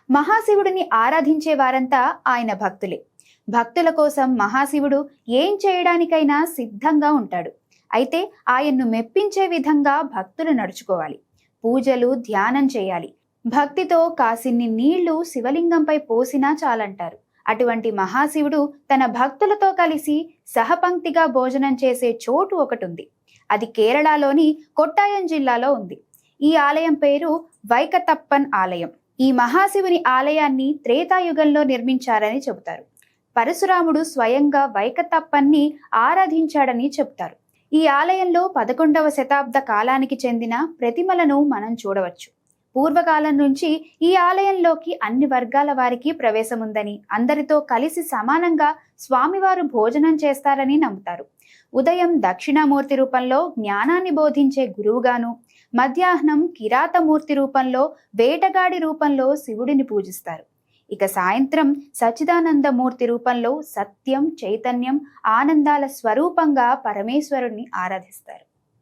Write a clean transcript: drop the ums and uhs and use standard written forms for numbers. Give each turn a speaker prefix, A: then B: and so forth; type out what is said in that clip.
A: మహాశివుడిని ఆరాధించే వారంతా ఆయన భక్తులే. భక్తుల కోసం మహాశివుడు ఏం చేయడానికైనా సిద్ధంగా ఉంటాడు. అయితే ఆయన్ను మెప్పించే విధంగా భక్తులు నడుచుకోవాలి. పూజలు, ధ్యానం చేయాలి. భక్తితో కాసిన్ని నీళ్లు శివలింగంపై పోసినా చాలంటారు. అటువంటి మహాశివుడు తన భక్తులతో కలిసి సహపంక్తిగా భోజనం చేసే చోటు ఒకటుంది. అది కేరళలోని కొట్టాయం జిల్లాలో ఉంది. ఈ ఆలయం పేరు వైకతప్పన్ ఆలయం. ఈ మహాశివుని ఆలయాన్ని త్రేతాయుగంలో నిర్మించారని చెబుతారు. పరశురాముడు స్వయంగా వైకతప్పన్ని ఆరాధించాడని చెబుతారు. ఈ ఆలయంలో 11వ శతాబ్ద కాలానికి చెందిన ప్రతిమలను మనం చూడవచ్చు. పూర్వకాలం నుంచి ఈ ఆలయంలోకి అన్ని వర్గాల వారికి ప్రవేశముందని, అందరితో కలిసి సమానంగా స్వామివారు భోజనం చేస్తారని నమ్ముతారు. ఉదయం దక్షిణామూర్తి రూపంలో జ్ఞానాన్ని బోధించే గురువుగాను, మధ్యాహ్నం కిరాతమూర్తి రూపంలో, వేటగాడి రూపంలో శివుడిని పూజిస్తారు. ఇక సాయంత్రం సచ్చిదానందమూర్తి రూపంలో సత్యం, చైతన్యం, ఆనందాల స్వరూపంగా పరమేశ్వరుణ్ణి ఆరాధిస్తారు.